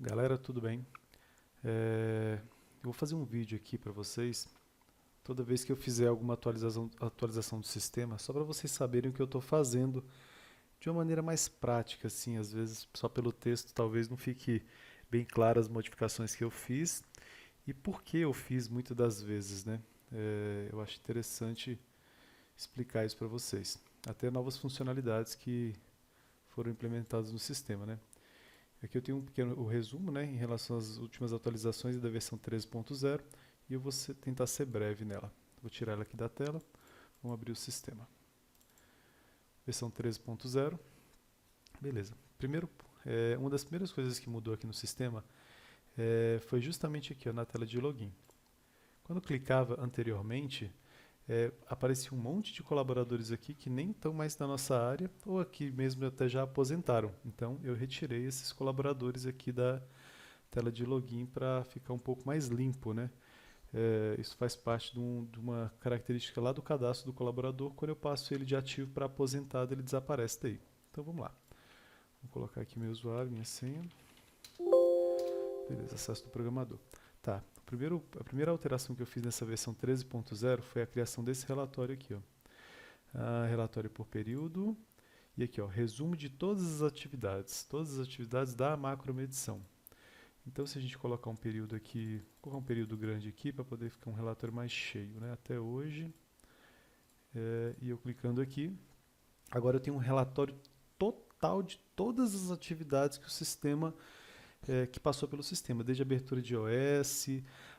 Galera, tudo bem? Eu vou fazer um vídeo aqui para vocês toda vez que eu fizer alguma atualização do sistema, só para vocês saberem o que eu estou fazendo de uma maneira mais prática, assim, às vezes só pelo texto talvez não fique bem claro as modificações que eu fiz e por que eu fiz muitas das vezes, né? Eu acho interessante explicar isso para vocês, até novas funcionalidades que foram implementadas no sistema, né? Aqui eu tenho um pequeno o resumo, né, em relação às últimas atualizações da versão 13.0 e eu vou tentar ser breve nela. Vou tirar ela aqui da tela, vamos abrir o sistema. Versão 13.0, beleza. Primeiro, uma das primeiras coisas que mudou aqui no sistema foi justamente aqui ó, na tela de login. Quando eu clicava anteriormente, aparecia um monte de colaboradores aqui que nem estão mais na nossa área ou aqui mesmo até já aposentaram. Então eu retirei esses colaboradores aqui da tela de login para ficar um pouco mais limpo, né? Isso faz parte de uma característica lá do cadastro do colaborador. Quando eu passo ele de ativo para aposentado, ele desaparece daí. Então vamos lá. Vou colocar aqui meu usuário, minha senha. Beleza, acesso do programador. Tá, a primeira alteração que eu fiz nessa versão 13.0 foi a criação desse relatório aqui, ó. Relatório por período. E aqui, ó, resumo de todas as atividades da macromedição. Então, se a gente colocar um período aqui, vou colocar um período grande aqui para poder ficar um relatório mais cheio, né? Até hoje. E eu clicando aqui, agora eu tenho um relatório total de todas as atividades que o sistema que passou pelo sistema, desde a abertura de OS,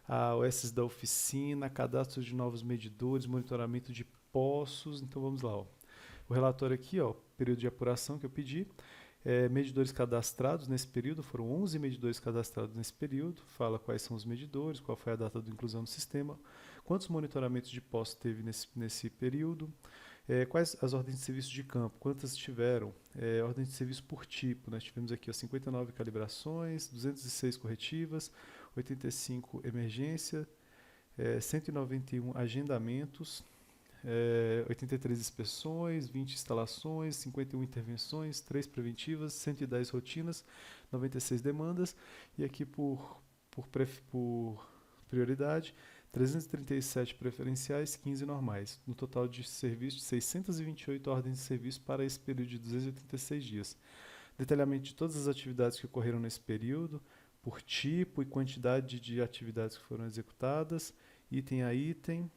a OS da oficina, cadastro de novos medidores, monitoramento de poços. Então vamos lá, ó. O relatório aqui, ó, período de apuração que eu pedi, medidores cadastrados nesse período, foram 11 medidores cadastrados nesse período, fala quais são os medidores, qual foi a data de inclusão no sistema, quantos monitoramentos de poços teve nesse período, quais as ordens de serviço de campo, quantas tiveram, ordens de serviço por tipo, nós tivemos aqui ó, 59 calibrações, 206 corretivas, 85 emergência, 191 agendamentos, 83 inspeções, 20 instalações, 51 intervenções, 3 preventivas, 110 rotinas, 96 demandas e aqui por prioridade, 337 preferenciais, 15 normais, no total de serviço de 628 ordens de serviço para esse período de 286 dias. Detalhamento de todas as atividades que ocorreram nesse período, por tipo e quantidade de atividades que foram executadas, item a item,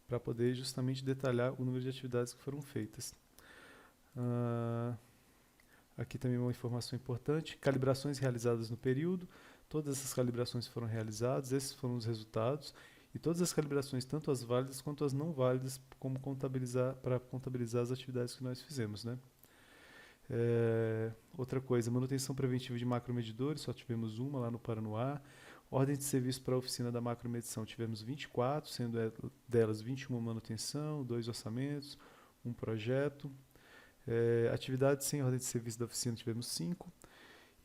para poder justamente detalhar o número de atividades que foram feitas. Aqui também uma informação importante, calibrações realizadas no período, todas essas calibrações foram realizadas, esses foram os resultados, e todas as calibrações, tanto as válidas quanto as não válidas, como para contabilizar as atividades que nós fizemos, né? Outra coisa, manutenção preventiva de macromedidores, só tivemos uma lá no Paranoá. Ordem de serviço para a oficina da macromedição, tivemos 24, sendo delas 21 manutenção, 2 orçamentos, um projeto. Atividades sem ordem de serviço da oficina tivemos 5.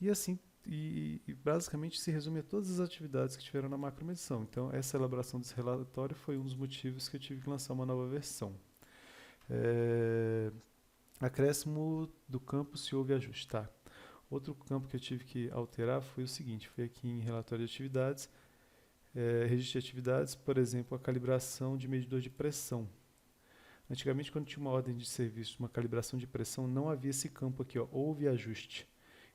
E assim, e basicamente se resume a todas as atividades que tiveram na macromedição. Então, essa elaboração desse relatório foi um dos motivos que eu tive que lançar uma nova versão. Acréscimo do campo se houve ajuste. Tá. Outro campo que eu tive que alterar foi o seguinte, foi aqui em relatório de atividades, registro de atividades, por exemplo, a calibração de medidor de pressão. Antigamente, quando tinha uma ordem de serviço, uma calibração de pressão, não havia esse campo aqui, ó, houve ajuste.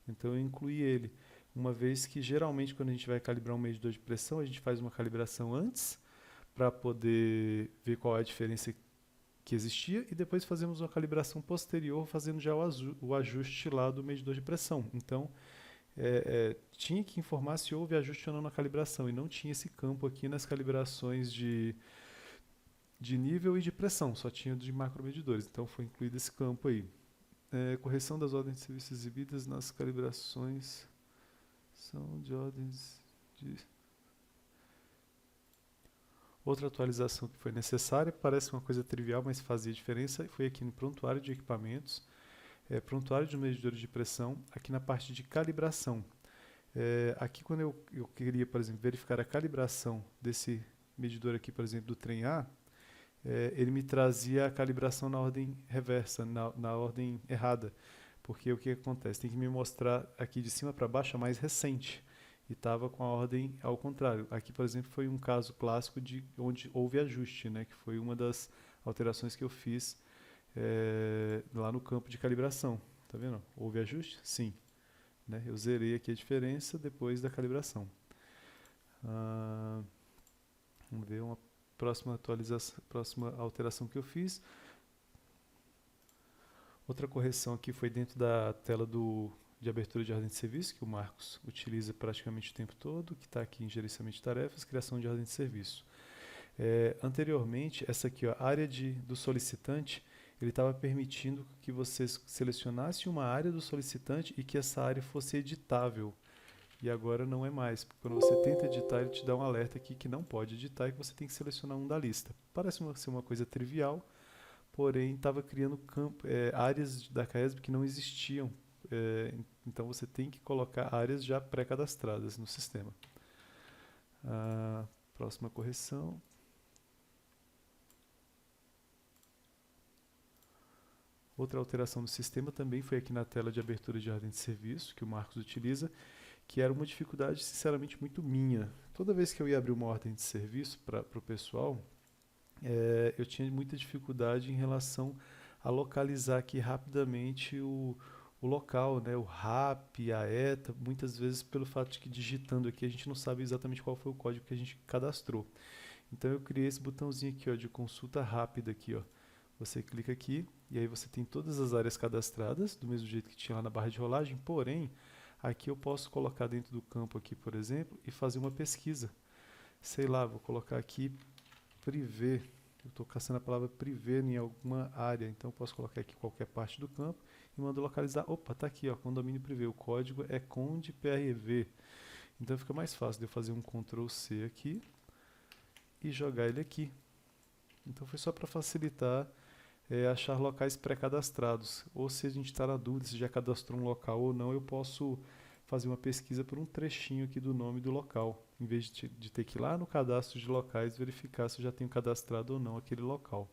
Então eu incluí ele, uma vez que geralmente quando a gente vai calibrar um medidor de pressão, a gente faz uma calibração antes, para poder ver qual é a diferença que existia e depois fazemos uma calibração posterior fazendo já o ajuste lá do medidor de pressão. Então, tinha que informar se houve ajuste ou não na calibração e não tinha esse campo aqui nas calibrações de nível e de pressão, só tinha de macromedidores, então foi incluído esse campo aí. Correção das ordens de serviço exibidas nas calibrações são de ordens de... Outra atualização que foi necessária, parece uma coisa trivial, mas fazia diferença, foi aqui no prontuário de equipamentos, prontuário de medidores de pressão, aqui na parte de calibração. Aqui quando eu queria, por exemplo, verificar a calibração desse medidor aqui, por exemplo, do trem A, ele me trazia a calibração na ordem reversa, na ordem errada, porque o que acontece? Tem que me mostrar aqui de cima para baixo a mais recente. E estava com a ordem ao contrário. Aqui, por exemplo, foi um caso clássico de onde houve ajuste, né? Que foi uma das alterações que eu fiz lá no campo de calibração. Tá vendo? Houve ajuste? Sim. Né? Eu zerei aqui a diferença depois da calibração. Vamos ver uma próxima atualização, próxima alteração que eu fiz. Outra correção aqui foi dentro da tela de abertura de ordem de serviço, que o Marcos utiliza praticamente o tempo todo, que está aqui em gerenciamento de tarefas, criação de ordem de serviço. Anteriormente, essa aqui, ó, área do solicitante, ele estava permitindo que você selecionasse uma área do solicitante e que essa área fosse editável. E agora não é mais, porque quando você tenta editar, ele te dá um alerta aqui que não pode editar e que você tem que selecionar um da lista. Parece ser uma coisa trivial, porém estava criando áreas da CAESB que não existiam. Então você tem que colocar áreas já pré-cadastradas no sistema. Próxima correção. Outra alteração do sistema também foi aqui na tela de abertura de ordem de serviço, que o Marcos utiliza, que era uma dificuldade, sinceramente, muito minha. Toda vez que eu ia abrir uma ordem de serviço para o pessoal, eu tinha muita dificuldade em relação a localizar aqui rapidamente o local, né, o RAP, a ETA, muitas vezes pelo fato de que digitando aqui a gente não sabe exatamente qual foi o código que a gente cadastrou. Então eu criei esse botãozinho aqui, ó, de consulta rápida aqui, ó. Você clica aqui e aí você tem todas as áreas cadastradas, do mesmo jeito que tinha lá na barra de rolagem, porém, aqui eu posso colocar dentro do campo aqui, por exemplo, e fazer uma pesquisa. Sei lá, vou colocar aqui privé. Eu estou caçando a palavra privé em alguma área, então eu posso colocar aqui qualquer parte do campo e mando localizar. Opa, está aqui, ó, condomínio privé. O código é conde.prev. Então fica mais fácil de eu fazer um Ctrl C aqui e jogar ele aqui. Então foi só para facilitar achar locais pré-cadastrados. Ou se a gente está na dúvida se já cadastrou um local ou não, eu posso fazer uma pesquisa por um trechinho aqui do nome do local, em vez de ter que ir lá no cadastro de locais verificar se eu já tenho cadastrado ou não aquele local.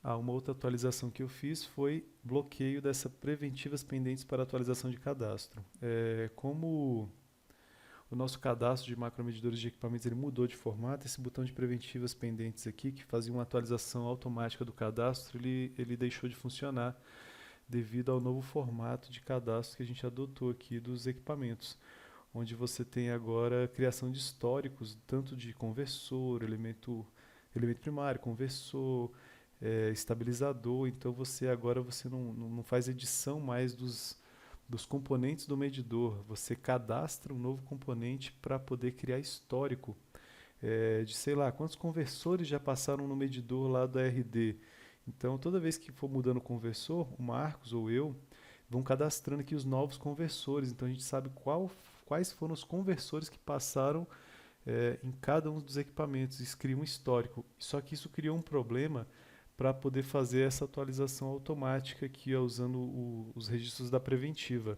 Uma outra atualização que eu fiz foi bloqueio dessa preventivas pendentes para atualização de cadastro. Como o nosso cadastro de macromedidores de equipamentos ele mudou de formato, esse botão de preventivas pendentes aqui, que fazia uma atualização automática do cadastro, ele deixou de funcionar devido ao novo formato de cadastro que a gente adotou aqui dos equipamentos, onde você tem agora a criação de históricos, tanto de conversor, elemento primário, conversor, estabilizador. Então você não faz edição mais dos componentes do medidor, você cadastra um novo componente para poder criar histórico de sei lá quantos conversores já passaram no medidor lá do RD. Então toda vez que for mudando o conversor, o Marcos ou eu vão cadastrando aqui os novos conversores, então a gente sabe quais foram os conversores que passaram em cada um dos equipamentos, isso cria um histórico. Só que isso criou um problema para poder fazer essa atualização automática aqui, ó, usando os registros da preventiva,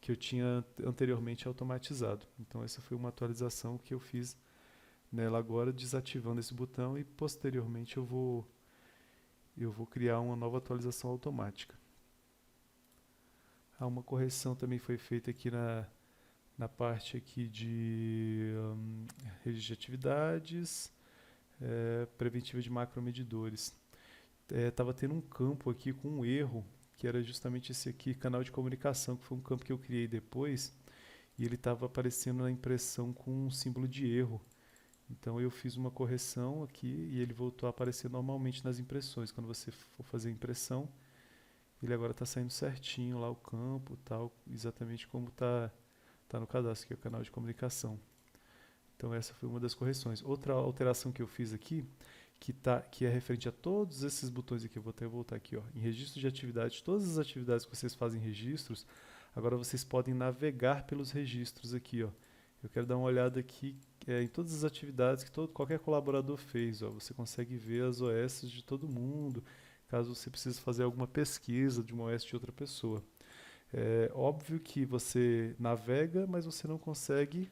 que eu tinha anteriormente automatizado. Então essa foi uma atualização que eu fiz nela agora, desativando esse botão, e posteriormente eu vou criar uma nova atualização automática. Uma correção também foi feita aqui na parte aqui de registro de atividades, preventiva de macromedidores. Estava tendo um campo aqui com um erro, que era justamente esse aqui, canal de comunicação, que foi um campo que eu criei depois, e ele estava aparecendo na impressão com um símbolo de erro. Então eu fiz uma correção aqui e ele voltou a aparecer normalmente nas impressões. Quando você for fazer a impressão, ele agora está saindo certinho lá o campo, tal, exatamente como está no cadastro, que é o canal de comunicação. Então essa foi uma das correções. Outra alteração que eu fiz aqui, que é referente a todos esses botões aqui, eu vou até voltar aqui, ó, em registro de atividades, todas as atividades que vocês fazem registros, agora vocês podem navegar pelos registros aqui, ó. Eu quero dar uma olhada aqui em todas as atividades que qualquer colaborador fez, ó. Você consegue ver as OS de todo mundo, caso você precise fazer alguma pesquisa de uma OS de outra pessoa. É óbvio que você navega, mas você não consegue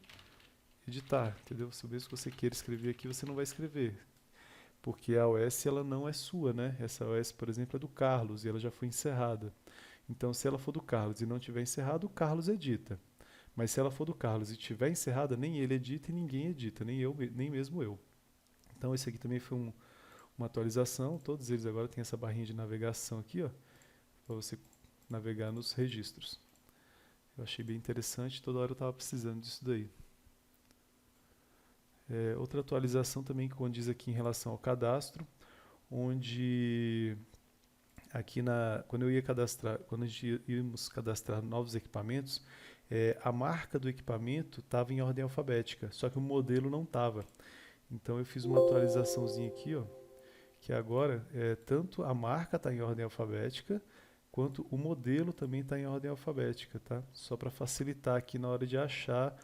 editar, entendeu? Se mesmo que você queira escrever aqui, você não vai escrever. porque a OS ela não é sua, né? Essa OS, por exemplo, é do Carlos e ela já foi encerrada. Então, se ela for do Carlos e não tiver encerrado, o Carlos edita. Mas se ela for do Carlos e tiver encerrada, nem ele edita e ninguém edita, nem eu, nem mesmo eu. Então, esse aqui também foi uma atualização. Todos eles agora têm essa barrinha de navegação aqui, ó, para você navegar nos registros. Eu achei bem interessante, toda hora eu estava precisando disso daí. Outra atualização também que condiz aqui em relação ao cadastro, onde aqui quando a gente íamos cadastrar novos equipamentos, a marca do equipamento estava em ordem alfabética, só que o modelo não estava. Então eu fiz uma atualizaçãozinha aqui, ó, que agora tanto a marca está em ordem alfabética, quanto o modelo também está em ordem alfabética, tá? Só para facilitar aqui na hora de achar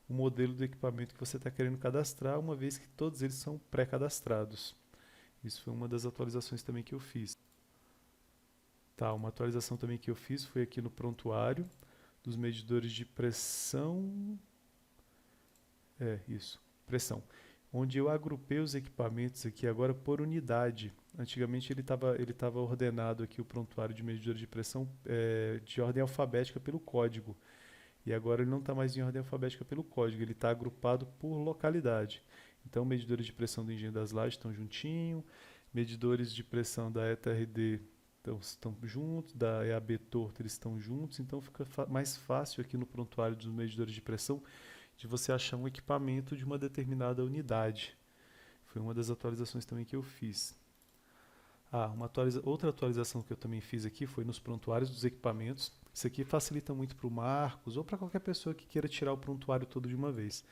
o modelo do equipamento que você está querendo cadastrar, uma vez que todos eles são pré-cadastrados. Isso foi uma das atualizações também que eu fiz. Tá, uma atualização também que eu fiz foi aqui no prontuário dos medidores de pressão. Pressão. Onde eu agrupei os equipamentos aqui agora por unidade. Antigamente ele tava ordenado aqui o prontuário de medidores de pressão de ordem alfabética pelo código. E agora ele não está mais em ordem alfabética pelo código, ele está agrupado por localidade. Então, medidores de pressão do Engenho das Lajes estão juntinho, medidores de pressão da ETRD estão juntos, da EAB Torto eles estão juntos, então fica mais fácil aqui no prontuário dos medidores de pressão de você achar um equipamento de uma determinada unidade. Foi uma das atualizações também que eu fiz. Outra atualização que eu também fiz aqui foi nos prontuários dos equipamentos. Isso aqui facilita muito para o Marcos ou para qualquer pessoa que queira tirar o prontuário todo de uma vez.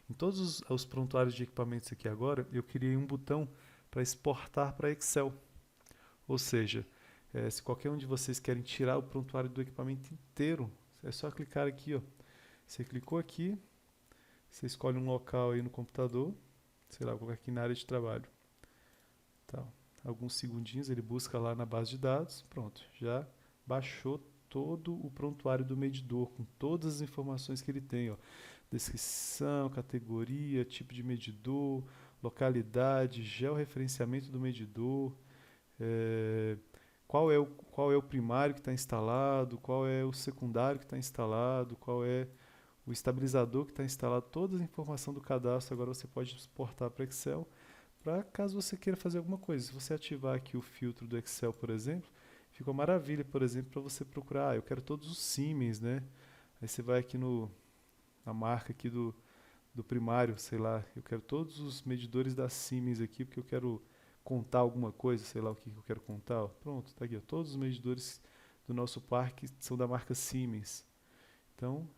Em todos os prontuários de equipamentos aqui agora, eu criei um botão para exportar para Excel. Ou seja, se qualquer um de vocês querem tirar o prontuário do equipamento inteiro, é só clicar aqui, ó. Você clicou aqui, você escolhe um local aí no computador, sei lá, vou colocar aqui na área de trabalho. Tá. Alguns segundinhos ele busca lá na base de dados, pronto, já baixou todo o prontuário do medidor, com todas as informações que ele tem, ó. Descrição, categoria, tipo de medidor, localidade, georreferenciamento do medidor, qual é o primário que está instalado, qual é o secundário que está instalado, qual é o estabilizador que está instalado, toda a informação do cadastro agora você pode exportar para Excel, para caso você queira fazer alguma coisa. Se você ativar aqui o filtro do Excel, por exemplo, fica uma maravilha, por exemplo, para você procurar, eu quero todos os Siemens, né? Aí você vai aqui na marca aqui do primário, sei lá, eu quero todos os medidores da Siemens aqui, porque eu quero contar alguma coisa, sei lá o que eu quero contar. Ó. Pronto, tá aqui, ó, todos os medidores do nosso parque são da marca Siemens. Então,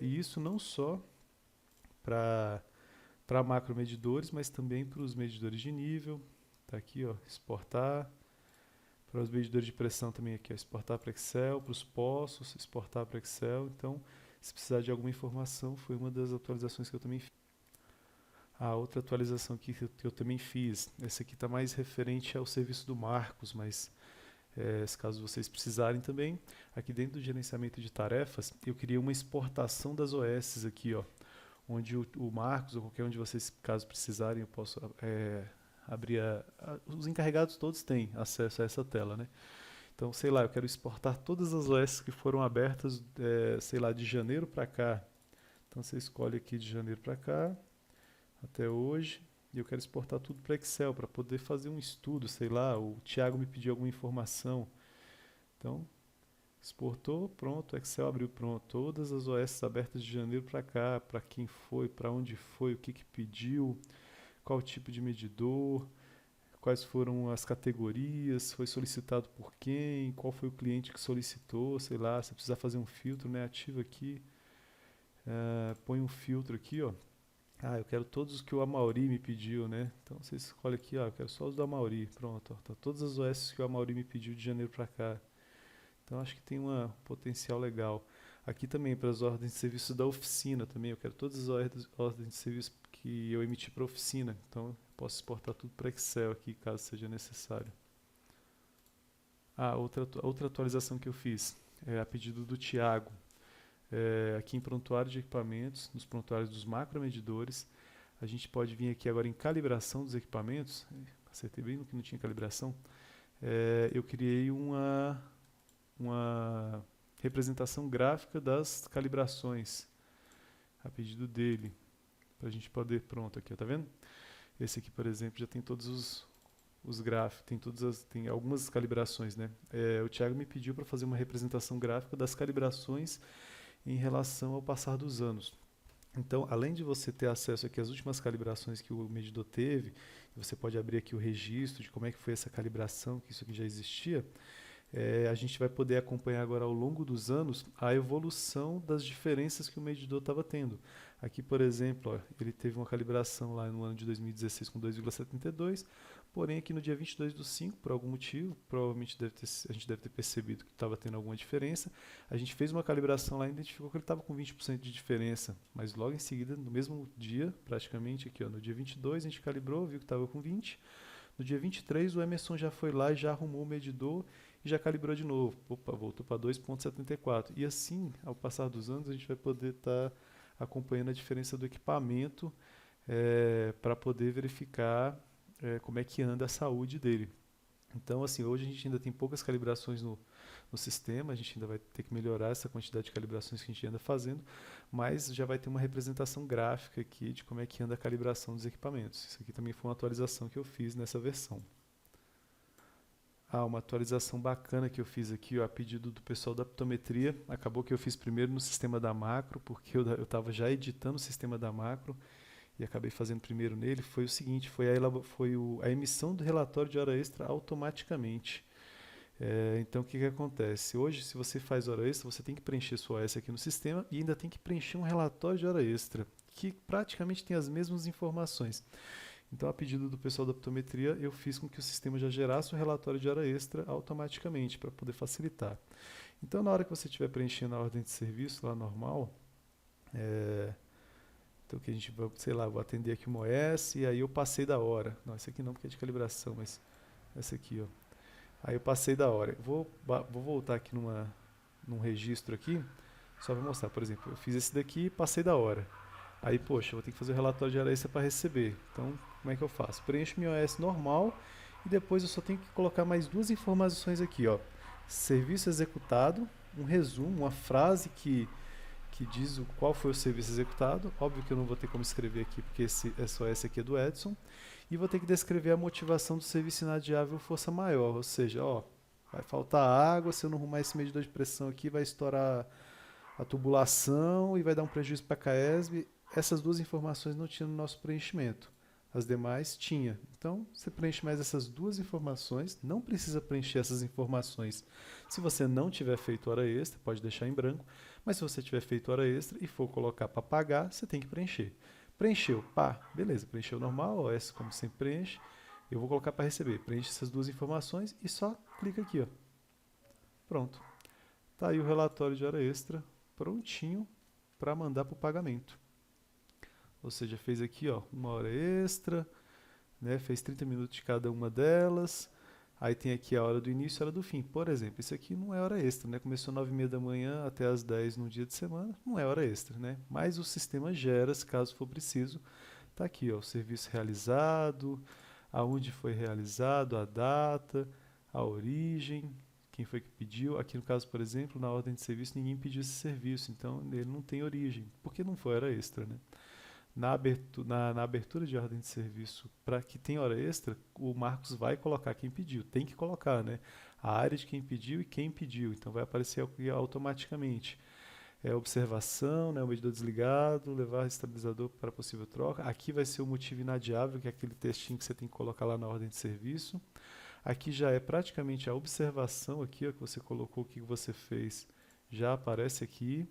e isso não só para macromedidores, mas também para os medidores de nível. Tá aqui, ó, exportar. Para os medidores de pressão também aqui, ó, exportar para Excel, para os poços, exportar para Excel. Então, se precisar de alguma informação, foi uma das atualizações que eu também fiz. A outra atualização aqui que eu também fiz, essa aqui está mais referente ao serviço do Marcos, mas se caso vocês precisarem também, aqui dentro do gerenciamento de tarefas, eu queria uma exportação das OS aqui, ó, onde o Marcos ou qualquer um de vocês, caso precisarem, eu posso abrir os encarregados todos têm acesso a essa tela, né? Então, sei lá, eu quero exportar todas as OS que foram abertas, sei lá, de janeiro para cá. Então, você escolhe aqui de janeiro para cá, até hoje, e eu quero exportar tudo para Excel, para poder fazer um estudo, sei lá, o Thiago me pediu alguma informação. Então, exportou, pronto, o Excel abriu, pronto, todas as OS abertas de janeiro para cá, para quem foi, para onde foi, o que pediu, qual tipo de medidor, quais foram as categorias, foi solicitado por quem, qual foi o cliente que solicitou, sei lá, se precisar fazer um filtro, né, ativa aqui, põe um filtro aqui, ó. Eu quero todos os que o Amauri me pediu, né? Então você escolhe aqui, ó, eu quero só os do Amauri, pronto, ó, tá todas as OS que o Amauri me pediu de janeiro para cá. Então acho que tem um potencial legal. Aqui também para as ordens de serviço da oficina também, eu quero todas as ordens de serviço que eu emiti para a oficina. Então eu posso exportar tudo para Excel aqui, caso seja necessário. Outra atualização que eu fiz é a pedido do Thiago. Aqui em prontuário de equipamentos, nos prontuários dos macromedidores, a gente pode vir aqui agora em calibração dos equipamentos, acertei bem no que não tinha calibração, eu criei uma representação gráfica das calibrações a pedido dele, para a gente poder, pronto, aqui, ó, tá vendo? Esse aqui, por exemplo, já tem todos os gráficos, tem algumas calibrações, né? O Thiago me pediu para fazer uma representação gráfica das calibrações em relação ao passar dos anos. Então, além de você ter acesso aqui às últimas calibrações que o medidor teve, você pode abrir aqui o registro de como é que foi essa calibração, que isso aqui já existia, a gente vai poder acompanhar agora ao longo dos anos a evolução das diferenças que o medidor estava tendo. Aqui, por exemplo, ó, ele teve uma calibração lá no ano de 2016 com 2,72, porém aqui no dia 22/5, por algum motivo, provavelmente a gente deve ter percebido que estava tendo alguma diferença, a gente fez uma calibração lá e identificou que ele estava com 20% de diferença, mas logo em seguida, no mesmo dia, praticamente aqui, ó, no dia 22 a gente calibrou, viu que estava com 20%, no dia 23 o Emerson já foi lá e já arrumou o medidor e já calibrou de novo. Opa, voltou para 2,74. E assim, ao passar dos anos, a gente vai poder estar acompanhando a diferença do equipamento para poder verificar como é que anda a saúde dele. Então, assim, hoje a gente ainda tem poucas calibrações no sistema, a gente ainda vai ter que melhorar essa quantidade de calibrações que a gente anda fazendo, mas já vai ter uma representação gráfica aqui de como é que anda a calibração dos equipamentos. Isso aqui também foi uma atualização que eu fiz nessa versão. Uma atualização bacana que eu fiz aqui, ó, a pedido do pessoal da aptometria. Acabou que eu fiz primeiro no sistema da macro, porque eu estava já editando o sistema da macro e acabei fazendo primeiro nele. Foi o seguinte, foi a emissão do relatório de hora extra automaticamente. Então, o que acontece? Hoje, se você faz hora extra, você tem que preencher sua OS aqui no sistema e ainda tem que preencher um relatório de hora extra, que praticamente tem as mesmas informações. Então, a pedido do pessoal da optometria, eu fiz com que o sistema já gerasse o relatório de hora extra automaticamente, para poder facilitar. Então, na hora que você estiver preenchendo a ordem de serviço lá normal, então que a gente vai, sei lá, vou atender aqui uma OS e aí eu passei da hora. Não, esse aqui não, porque é de calibração, mas essa aqui, ó. Aí eu passei da hora. Vou voltar aqui num registro aqui, só para mostrar. Por exemplo, eu fiz esse daqui e passei da hora. Aí, poxa, eu vou ter que fazer o relatório de hora extra para receber. Então, como é que eu faço? Preencho meu OS normal e depois eu só tenho que colocar mais duas informações aqui, ó. Serviço executado, um resumo, uma frase que diz qual foi o serviço executado. Óbvio que eu não vou ter como escrever aqui, porque esse SOS aqui é do Edson. E vou ter que descrever a motivação do serviço inadiável força maior. Ou seja, ó, vai faltar água, se eu não arrumar esse medidor de pressão aqui, vai estourar a tubulação e vai dar um prejuízo para a CAESB. Essas duas informações não tinha no nosso preenchimento. As demais tinha. Então, você preenche mais essas duas informações. Não precisa preencher essas informações. Se você não tiver feito hora extra, pode deixar em branco. Mas se você tiver feito hora extra e for colocar para pagar, você tem que preencher. Preencheu, pá, beleza, preencheu normal, OS como sempre preenche. Eu vou colocar para receber. Preenche essas duas informações e só clica aqui, ó. Pronto. Tá aí o relatório de hora extra prontinho para mandar para o pagamento. Ou seja, fez aqui, ó, uma hora extra, né, fez 30 minutos de cada uma delas. Aí tem aqui a hora do início e a hora do fim. Por exemplo, isso aqui não é hora extra, né? Começou 9h30 da manhã até as 10 num dia de semana, não é hora extra, né? Mas o sistema gera, se caso for preciso. Tá aqui, ó, o serviço realizado, aonde foi realizado, a data, a origem, quem foi que pediu. Aqui no caso, por exemplo, na ordem de serviço, ninguém pediu esse serviço, então ele não tem origem, porque não foi hora extra, né? Na abertura de ordem de serviço, para que tenha hora extra, o Marcos vai colocar quem pediu. Tem que colocar, né? A área de quem pediu e quem pediu. Então vai aparecer aqui automaticamente. Observação, né? O medidor desligado, levar estabilizador para possível troca. Aqui vai ser o motivo inadiável, que é aquele textinho que você tem que colocar lá na ordem de serviço. Aqui já é praticamente a observação aqui, ó, que você colocou, o que você fez, já aparece aqui.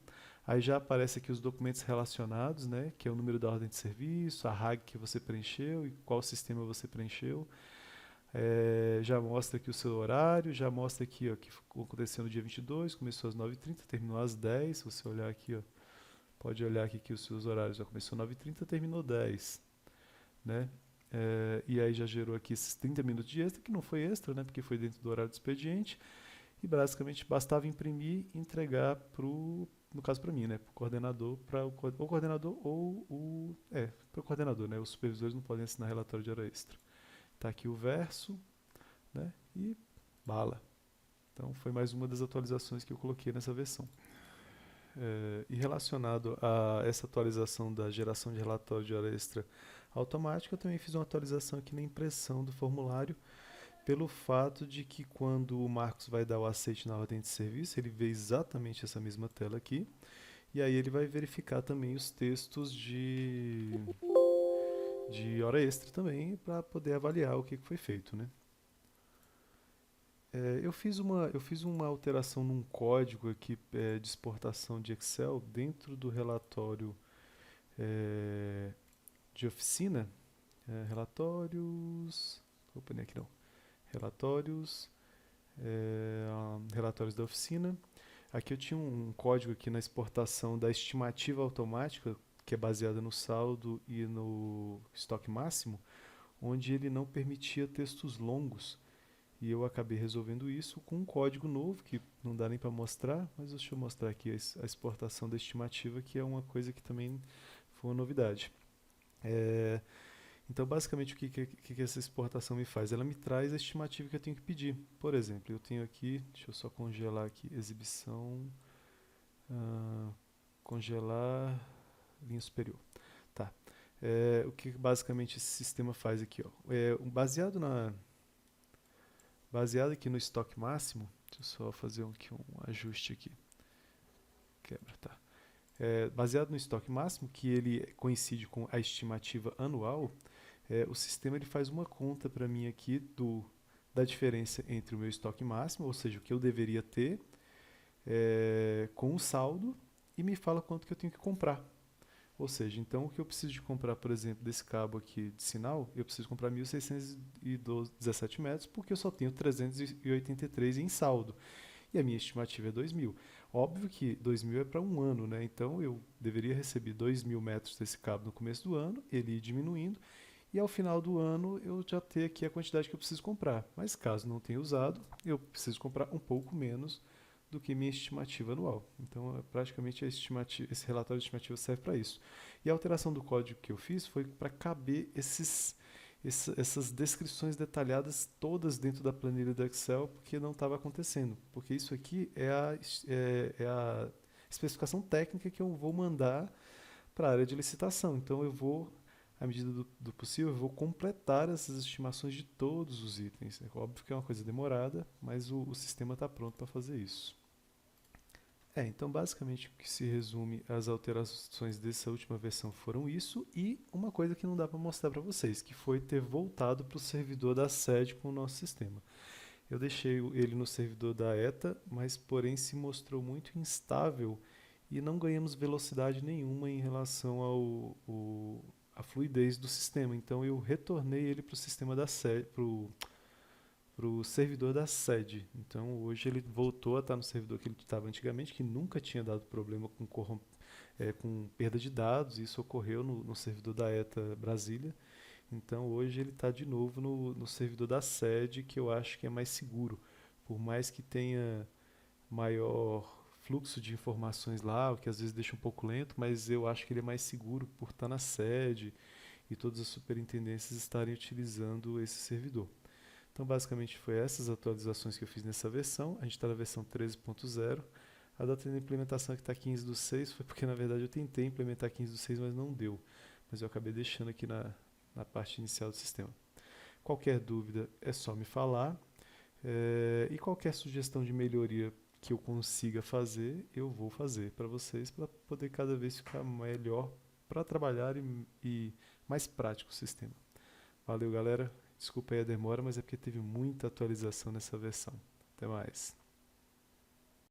Aí já aparece aqui os documentos relacionados, né, que é o número da ordem de serviço, a RAG que você preencheu e qual sistema você preencheu. Já mostra aqui o seu horário, já mostra aqui, ó, que aconteceu no dia 22, começou às 9h30, terminou às 10. Se você olhar aqui, ó, pode olhar aqui que os seus horários já começou às 9h30, terminou 10, né? E aí já gerou aqui esses 30 minutos de extra, que não foi extra, né, porque foi dentro do horário do expediente. E basicamente bastava imprimir e entregar no caso para mim, né, para o coordenador, para o coordenador ou para o coordenador, né, os supervisores não podem assinar relatório de hora extra. Tá aqui o verso, né? E bala. Então foi mais uma das atualizações que eu coloquei nessa versão. E relacionado a essa atualização da geração de relatório de hora extra automática, eu também fiz uma atualização aqui na impressão do formulário, pelo fato de que quando o Marcos vai dar o aceite na ordem de serviço, ele vê exatamente essa mesma tela aqui, e aí ele vai verificar também os textos de hora extra também, para poder avaliar o que foi feito, né? Eu fiz uma alteração num código aqui de exportação de Excel dentro do relatório de oficina. Relatórios. Opa, nem aqui não. Relatórios. Relatórios da oficina. Aqui eu tinha um código aqui na exportação da estimativa automática, que é baseada no saldo e no estoque máximo, onde ele não permitia textos longos. E eu acabei resolvendo isso com um código novo, que não dá nem para mostrar, mas deixa eu mostrar aqui a exportação da estimativa, que é uma coisa que também foi uma novidade. Então, basicamente, o que essa exportação me faz? Ela me traz a estimativa que eu tenho que pedir. Por exemplo, eu tenho aqui, deixa eu só congelar aqui, exibição, congelar, linha superior. Tá. O que basicamente esse sistema faz aqui? Ó? Baseado aqui no estoque máximo, deixa eu só fazer aqui um ajuste aqui. Quebra, tá. Baseado no estoque máximo, que ele coincide com a estimativa anual, o sistema ele faz uma conta para mim aqui da diferença entre o meu estoque máximo, ou seja, o que eu deveria ter, com o saldo, e me fala quanto que eu tenho que comprar. Ou seja, então o que eu preciso de comprar, por exemplo, desse cabo aqui de sinal, eu preciso comprar 1.617 metros, porque eu só tenho 383 em saldo. E a minha estimativa é 2.000. Óbvio que 2.000 é para um ano, né? Então eu deveria receber 2.000 metros desse cabo no começo do ano, ele ir diminuindo, e ao final do ano eu já ter aqui a quantidade que eu preciso comprar. Mas caso não tenha usado, eu preciso comprar um pouco menos do que minha estimativa anual. Então, praticamente esse relatório de estimativa serve para isso. E a alteração do código que eu fiz foi para caber essas descrições detalhadas todas dentro da planilha do Excel, porque não estava acontecendo. Porque isso aqui é a especificação técnica que eu vou mandar para a área de licitação. Então, eu vou, à medida do possível, eu vou completar essas estimações de todos os itens. É óbvio que é uma coisa demorada, mas o sistema está pronto para fazer isso. Então basicamente o que se resume as alterações dessa última versão foram isso, e uma coisa que não dá para mostrar para vocês, que foi ter voltado para o servidor da sede com o nosso sistema. Eu deixei ele no servidor da ETA, mas porém se mostrou muito instável e não ganhamos velocidade nenhuma em relação à fluidez do sistema. Então eu retornei ele para o sistema da sede, para o servidor da sede. Então hoje ele voltou a estar no servidor que ele estava antigamente, que nunca tinha dado problema com perda de dados. Isso ocorreu no servidor da ETA Brasília. Então hoje ele está de novo no servidor da sede, que eu acho que é mais seguro. Por mais que tenha maior fluxo de informações lá, o que às vezes deixa um pouco lento, mas eu acho que ele é mais seguro por estar na sede e todas as superintendências estarem utilizando esse servidor. Então, basicamente, foi essas atualizações que eu fiz nessa versão. A gente está na versão 13.0. A data de implementação que está 15/6 foi porque, na verdade, eu tentei implementar 15/6, mas não deu. Mas eu acabei deixando aqui na parte inicial do sistema. Qualquer dúvida é só me falar. E qualquer sugestão de melhoria que eu consiga fazer, eu vou fazer para vocês, para poder cada vez ficar melhor para trabalhar e mais prático o sistema. Valeu, galera. Desculpa aí a demora, mas é porque teve muita atualização nessa versão. Até mais.